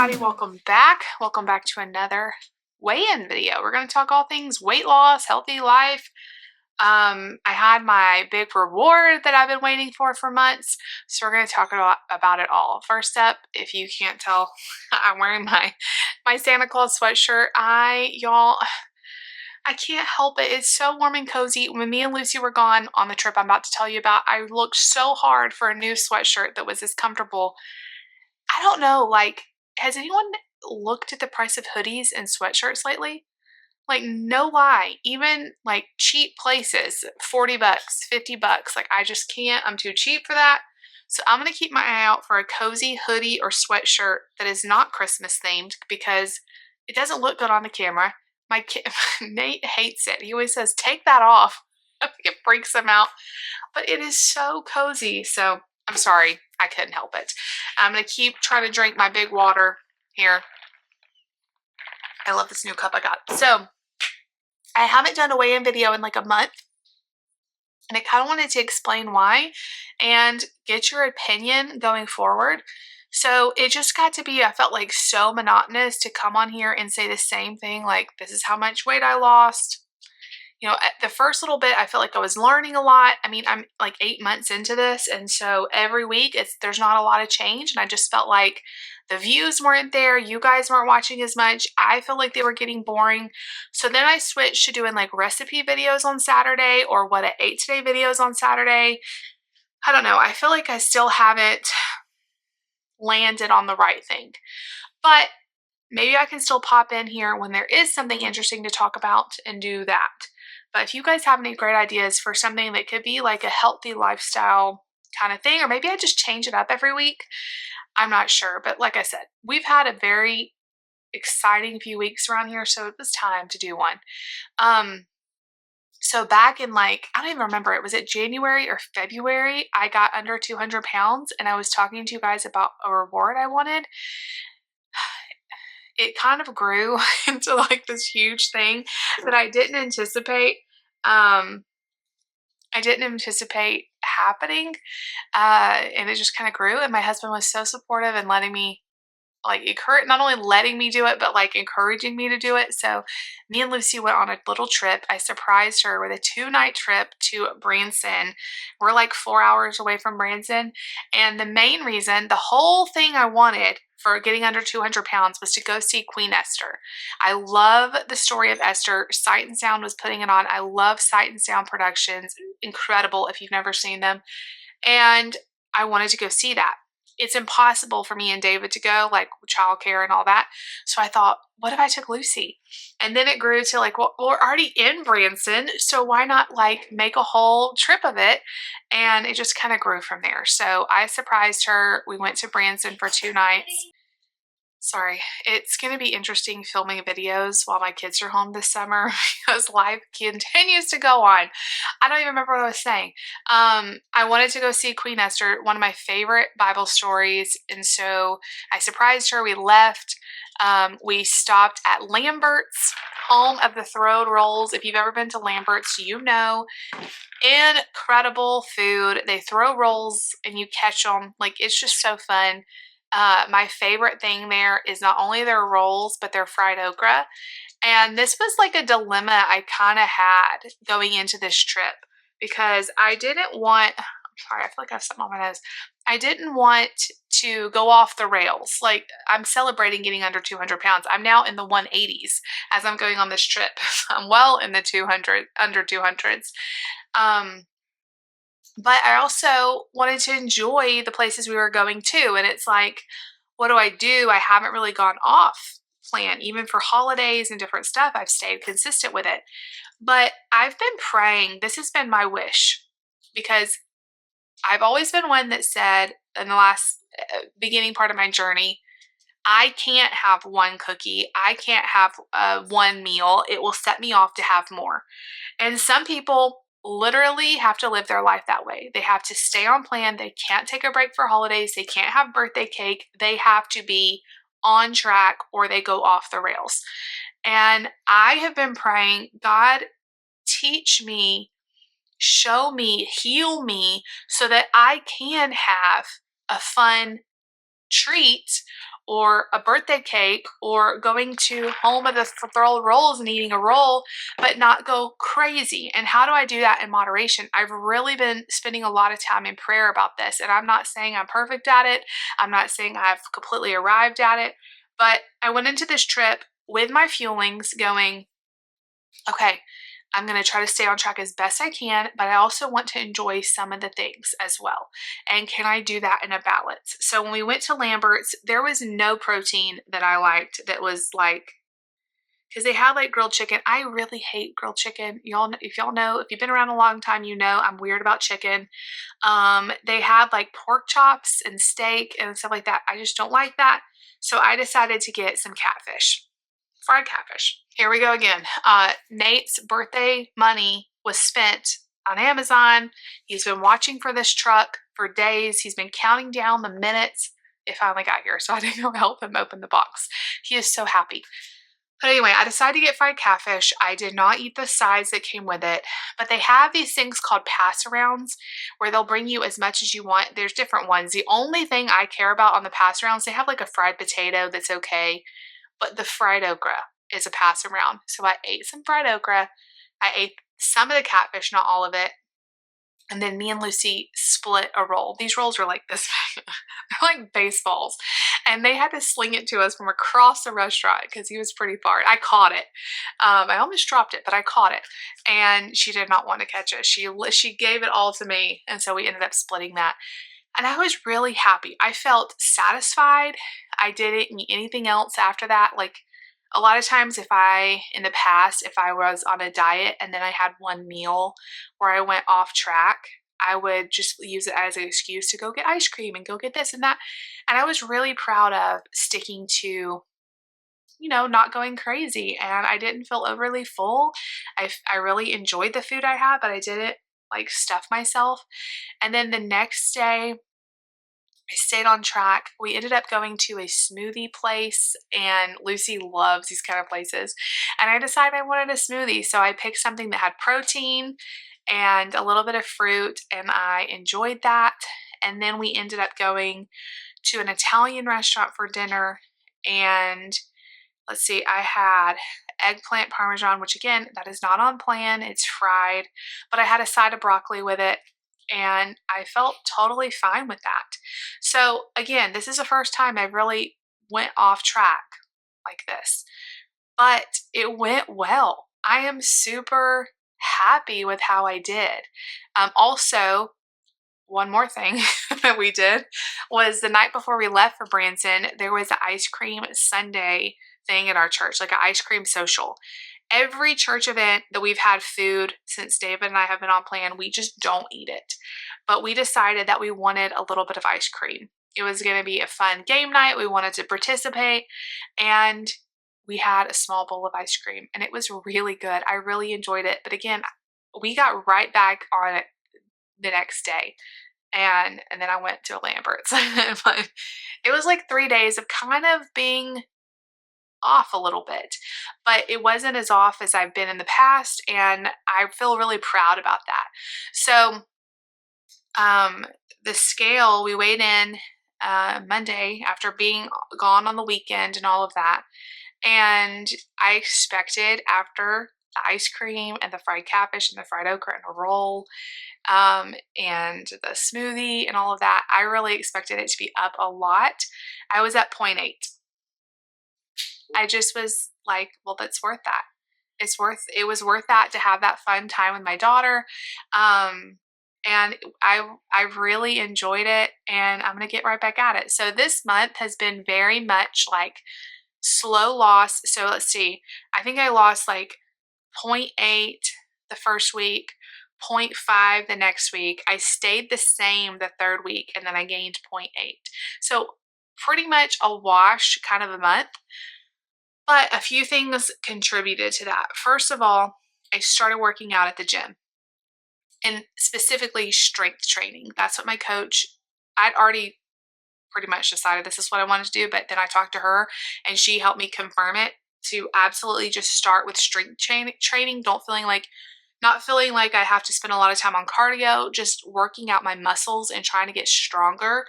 everybody, welcome back. Welcome back to another weigh-in video. We're going to talk all things weight loss, healthy life. I had my big reward that I've been waiting for months, so we're going to talk about it all. First up, if you can't tell, I'm wearing my Santa Claus sweatshirt. Y'all, I can't help it. It's so warm and cozy. When me and Lucy were gone on the trip I'm about to tell you about, I looked so hard for a new sweatshirt that was as comfortable. I don't know, like, has anyone looked at the price of hoodies and sweatshirts lately? Like, no lie, even like cheap places, 40 bucks, 50 bucks. Like, I just can't. I'm too cheap for that. So I'm going to keep my eye out for a cozy hoodie or sweatshirt that is not Christmas themed because it doesn't look good on the camera. My kid, Nate hates it. He always says, take that off. I think it freaks him out, but it is so cozy. So I'm sorry, I couldn't help it. I'm going to keep trying to drink my big water here. I love this new cup I got. So I haven't done a weigh-in video in like a month, and I kind of wanted to explain why and get your opinion going forward. So it just got to be, I felt like so monotonous to come on here and say the same thing, like, this is how much weight I lost. You know, at the first little bit, I felt like I was learning a lot. I mean, I'm like 8 months into this, and so every week there's not a lot of change, and I just felt like the views weren't there. You guys weren't watching as much. I felt like they were getting boring. So then I switched to doing like recipe videos on Saturday or what I ate today videos on Saturday. I don't know. I feel like I still haven't landed on the right thing, but maybe I can still pop in here when there is something interesting to talk about and do that. But if you guys have any great ideas for something that could be like a healthy lifestyle kind of thing, or maybe I just change it up every week, I'm not sure. But like I said, we've had a very exciting few weeks around here, so it was time to do one. So back in like, I don't even remember, was it January or February, I got under 200 pounds, and I was talking to you guys about a reward I wanted. It kind of grew into like this huge thing that I didn't anticipate. I didn't anticipate happening, and it just kind of grew. And my husband was so supportive and letting me, like, encourage, not only letting me do it, but like encouraging me to do it. So me and Lucy went on a little trip. I surprised her with a 2-night trip to Branson. We're like 4 hours away from Branson. And the main reason, the whole thing I wanted for getting under 200 pounds was to go see Queen Esther. I love the story of Esther. Sight and Sound was putting it on. I love Sight and Sound Productions. Incredible if you've never seen them. And I wanted to go see that. It's impossible for me and David to go, like childcare and all that. So I thought, what if I took Lucy? And then it grew to like, well, we're already in Branson, so why not like make a whole trip of it? And it just kind of grew from there. So I surprised her. We went to Branson for 2 nights. Sorry, it's going to be interesting filming videos while my kids are home this summer because life continues to go on. I don't even remember what I was saying. I wanted to go see Queen Esther, one of my favorite Bible stories, and so I surprised her. We left. We stopped at Lambert's, home of the Throwed Rolls. If you've ever been to Lambert's, you know, incredible food. They throw rolls and you catch them. Like, it's just so fun. My favorite thing there is not only their rolls, but their fried okra. And this was like a dilemma I kind of had going into this trip because I didn't want, I'm sorry, I feel like I have something on my nose. I didn't want to go off the rails. Like, I'm celebrating getting under 200 pounds. I'm now in the 180s as I'm going on this trip. I'm well in the under 200s. But I also wanted to enjoy the places we were going to. And it's like, what do? I haven't really gone off plan. Even for holidays and different stuff, I've stayed consistent with it. But I've been praying. This has been my wish because I've always been one that said in the last beginning part of my journey, I can't have one cookie. I can't have one meal. It will set me off to have more. And some people literally have to live their life that way. They have to stay on plan. They can't take a break for holidays. They can't have birthday cake. They have to be on track or they go off the rails. And I have been praying, God, teach me, show me, heal me so that I can have a fun treat or a birthday cake or going to Home of the Throw Rolls and eating a roll, but not go crazy. And how do I do that in moderation? I've really been spending a lot of time in prayer about this, and I'm not saying I'm perfect at it. I'm not saying I've completely arrived at it, but I went into this trip with my fuelings going, okay, I'm going to try to stay on track as best I can, but I also want to enjoy some of the things as well. And can I do that in a balance? So when we went to Lambert's, there was no protein that I liked that was like, because they had like grilled chicken. I really hate grilled chicken. If y'all know, if you've been around a long time, you know I'm weird about chicken. They had like pork chops and steak and stuff like that. I just don't like that. So I decided to get some catfish, fried catfish. Here we go again. Nate's birthday money was spent on Amazon. He's been watching for this truck for days. He's been counting down the minutes. It finally got here, so I didn't go help him open the box. He is so happy. But anyway, I decided to get fried catfish. I did not eat the sides that came with it, but they have these things called pass-arounds where they'll bring you as much as you want. There's different ones. The only thing I care about on the pass-arounds, they have like a fried potato that's okay, but the fried okra is a pass-around. So I ate some fried okra. I ate some of the catfish, not all of it. And then me and Lucy split a roll. These rolls are like this big. They're like baseballs. And they had to sling it to us from across the restaurant because he was pretty far. I caught it. I almost dropped it, but I caught it. And she did not want to catch it. She gave it all to me. And so we ended up splitting that. And I was really happy. I felt satisfied. I didn't eat anything else after that. Like a lot of times in the past, if I was on a diet and then I had one meal where I went off track, I would just use it as an excuse to go get ice cream and go get this and that. And I was really proud of sticking to, not going crazy. And I didn't feel overly full. I really enjoyed the food I had, but I didn't like stuff myself. And then the next day, I stayed on track. We ended up going to a smoothie place, and Lucy loves these kind of places. And I decided I wanted a smoothie, so I picked something that had protein and a little bit of fruit, and I enjoyed that. And then we ended up going to an Italian restaurant for dinner, and let's see, I had eggplant parmesan, which again, that is not on plan. It's fried, but I had a side of broccoli with it. And I felt totally fine with that. So again, this is the first time I really went off track like this, but it went well. I am super happy with how I did. Also, one more thing that we did was the night before we left for Branson, there was an ice cream Sunday thing at our church, like an ice cream social. Every church event that we've had food since David and I have been on plan, we just don't eat it. But we decided that we wanted a little bit of ice cream. It was going to be a fun game night. We wanted to participate, and we had a small bowl of ice cream, and it was really good. I really enjoyed it. But again, we got right back on it the next day. And then I went to Lambert's. But it was like 3 days of kind of being off a little bit, but it wasn't as off as I've been in the past, and I feel really proud about that. So the scale, we weighed in Monday after being gone on the weekend and all of that, and I expected after the ice cream and the fried catfish and the fried okra and a roll and the smoothie and all of that, I really expected it to be up a lot. I was at 0.8. I just was like, well, that's worth that. It was worth that to have that fun time with my daughter. And I really enjoyed it, and I'm going to get right back at it. So this month has been very much like slow loss. So let's see, I think I lost like 0.8 the first week, 0.5 the next week. I stayed the same the third week, and then I gained 0.8. So pretty much a wash kind of a month. But a few things contributed to that. First of all, I started working out at the gym, and specifically strength training. That's what my coach, I'd already pretty much decided this is what I wanted to do, but then I talked to her and she helped me confirm it to absolutely just start with strength training. Not feeling like I have to spend a lot of time on cardio, just working out my muscles and trying to get stronger.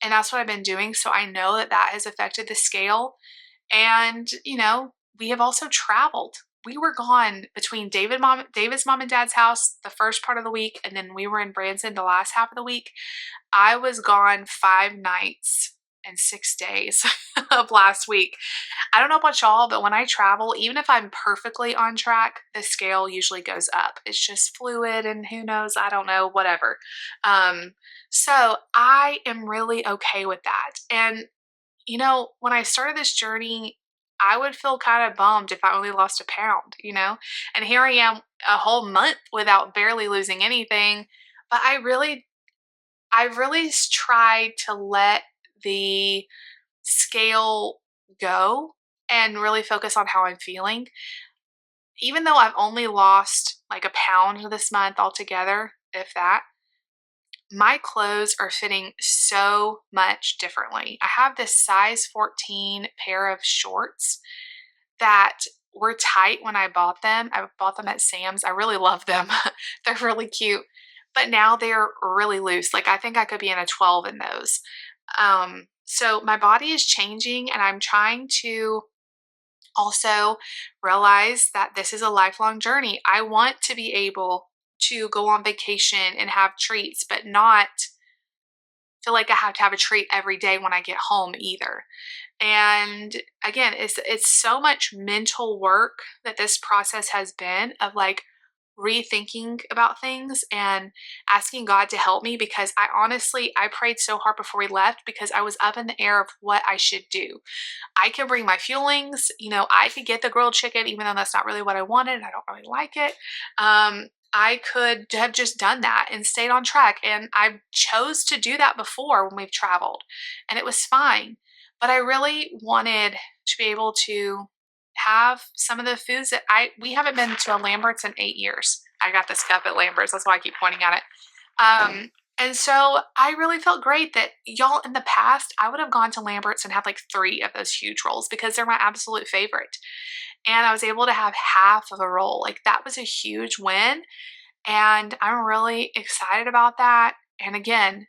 And that's what I've been doing. So I know that that has affected the scale. And, we have also traveled. We were gone between David's mom and dad's house the first part of the week, and then we were in Branson the last half of the week. I was gone 5 nights and 6 days of last week. I don't know about y'all, but when I travel, even if I'm perfectly on track, the scale usually goes up. It's just fluid and who knows, I don't know, whatever. So I am really okay with that. And, when I started this journey, I would feel kind of bummed if I only lost a pound, and here I am a whole month without barely losing anything. But I really tried to let the scale go and really focus on how I'm feeling. Even though I've only lost like a pound this month altogether, if that, my clothes are fitting so much differently. I have this size 14 pair of shorts that were tight when I bought them. I bought them at Sam's. I really love them. They're really cute. But now they're really loose. Like I think I could be in a 12 in those. So my body is changing and I'm trying to also realize that this is a lifelong journey. I want to be able to go on vacation and have treats, but not feel like I have to have a treat every day when I get home either. And again, it's so much mental work that this process has been of like rethinking about things and asking God to help me, because I prayed so hard before we left because I was up in the air of what I should do. I can bring my feelings, I could get the grilled chicken even though that's not really what I wanted. I don't really like it. I could have just done that and stayed on track. And I chose to do that before when we've traveled, and it was fine. But I really wanted to be able to have some of the foods that we haven't been to a Lambert's in 8 years. I got this cup at Lambert's. That's why I keep pointing at it. And so I really felt great that y'all in the past, I would have gone to Lambert's and had like 3 of those huge rolls because they're my absolute favorite. And I was able to have half of a roll. Like that was a huge win. And I'm really excited about that. And again,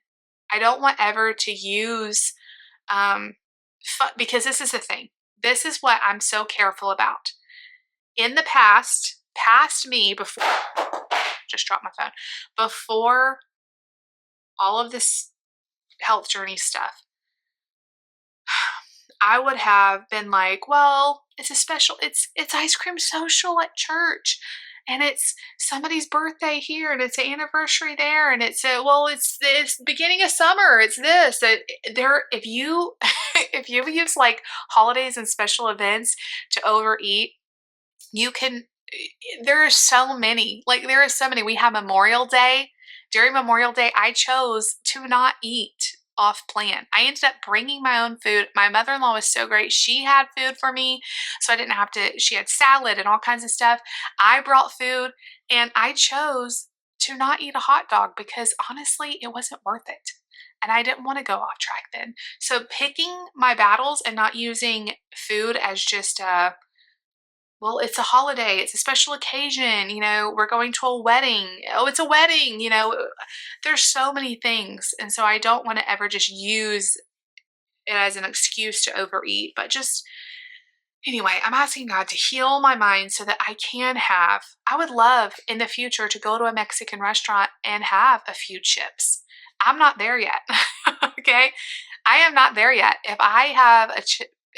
I don't want ever to use, because this is the thing. This is what I'm so careful about. In the past me, before, just dropped my phone, before all of this health journey stuff, I would have been like, well, it's ice cream social at church, and it's somebody's birthday here, and it's an anniversary there, and it's beginning of summer, it's this. If you if you use like holidays and special events to overeat, you can. There are so many. Like there are so many. We have Memorial Day. During Memorial Day, I chose to not eat off plan. I ended up bringing my own food. My mother-in-law was so great. She had food for me, so I didn't have to. She had salad and all kinds of stuff. I brought food, and I chose to not eat a hot dog because honestly, it wasn't worth it. And I didn't want to go off track then. So picking my battles and not using food as just well, it's a holiday, it's a special occasion, we're going to a wedding. Oh, it's a wedding, there's so many things. And so I don't want to ever just use it as an excuse to overeat, but just anyway, I'm asking God to heal my mind so that I would love in the future to go to a Mexican restaurant and have a few chips. I'm not there yet. Okay. I am not there yet. If I have a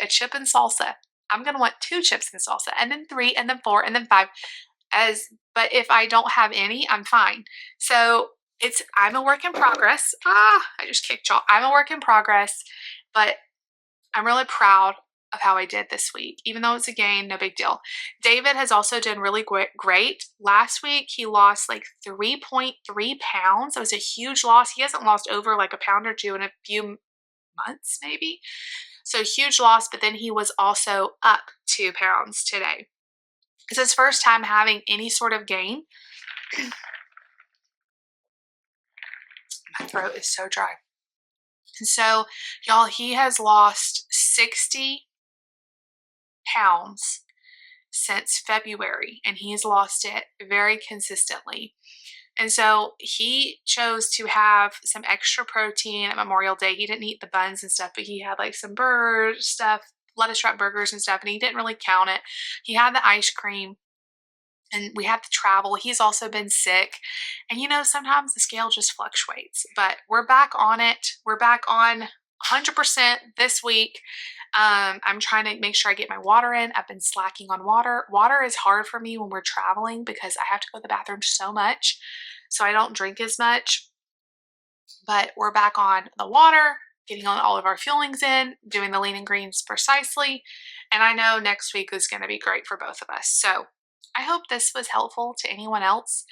chip and salsa, I'm going to want 2 chips and salsa, and then 3, and then 4, and then 5. But if I don't have any, I'm fine. So I'm a work in progress. I just kicked y'all. I'm a work in progress, but I'm really proud of how I did this week. Even though it's a gain, no big deal. David has also done really great. Last week, he lost like 3.3 pounds. That was a huge loss. He hasn't lost over like a pound or 2 in a few months, maybe. So huge loss, but then he was also up 2 pounds today. It's his first time having any sort of gain. My throat is so dry. And so, y'all, he has lost 60 pounds since February, and he's lost it very consistently. And so he chose to have some extra protein at Memorial Day. He didn't eat the buns and stuff, but he had like some burger stuff, lettuce wrap burgers and stuff, and he didn't really count it. He had the ice cream, and we had to travel. He's also been sick. And sometimes the scale just fluctuates, but we're back on it. We're back on 100% this week. I'm trying to make sure I get my water in. I've been slacking on water. Water is hard for me when we're traveling because I have to go to the bathroom so much. So I don't drink as much. But we're back on the water, getting on all of our fuelings in, doing the lean and greens precisely. And I know next week is going to be great for both of us. So I hope this was helpful to anyone else.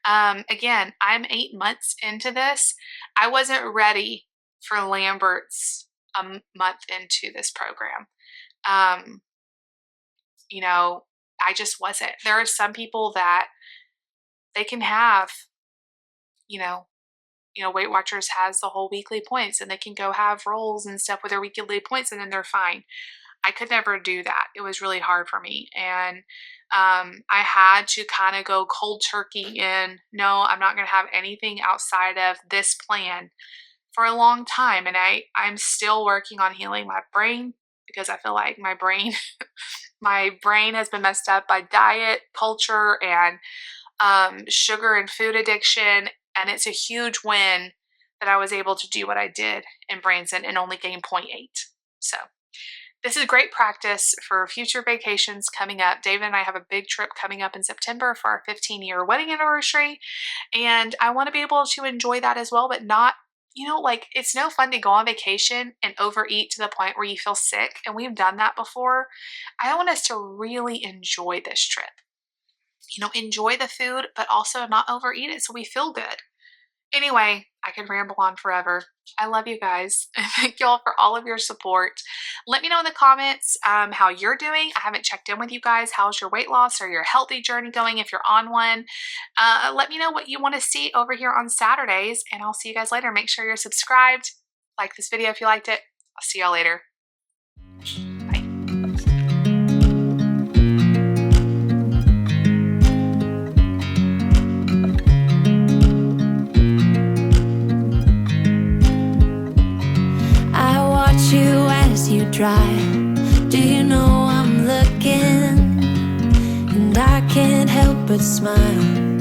Again, I'm 8 months into this. I wasn't ready for Lambert's a month into this program. I just wasn't. There are some people that they can have, Weight Watchers has the whole weekly points, and they can go have rolls and stuff with their weekly points, and then they're fine. I could never do that. It was really hard for me. And I had to kind of go cold turkey in, no, I'm not going to have anything outside of this plan for a long time. And I'm still working on healing my brain because I feel like my brain has been messed up by diet, culture, and sugar and food addiction. And it's a huge win that I was able to do what I did in Branson and only gain 0.8. So this is great practice for future vacations coming up. David and I have a big trip coming up in September for our 15-year wedding anniversary. And I want to be able to enjoy that as well, but not, it's no fun to go on vacation and overeat to the point where you feel sick. And we've done that before. I want us to really enjoy this trip. Enjoy the food, but also not overeat it so we feel good. Anyway, I could ramble on forever. I love you guys. Thank you all for all of your support. Let me know in the comments how you're doing. I haven't checked in with you guys. How's your weight loss or your healthy journey going if you're on one? Let me know what you want to see over here on Saturdays, and I'll see you guys later. Make sure you're subscribed. Like this video if you liked it. I'll see y'all later. Drive. Do you know I'm looking? And I can't help but smile.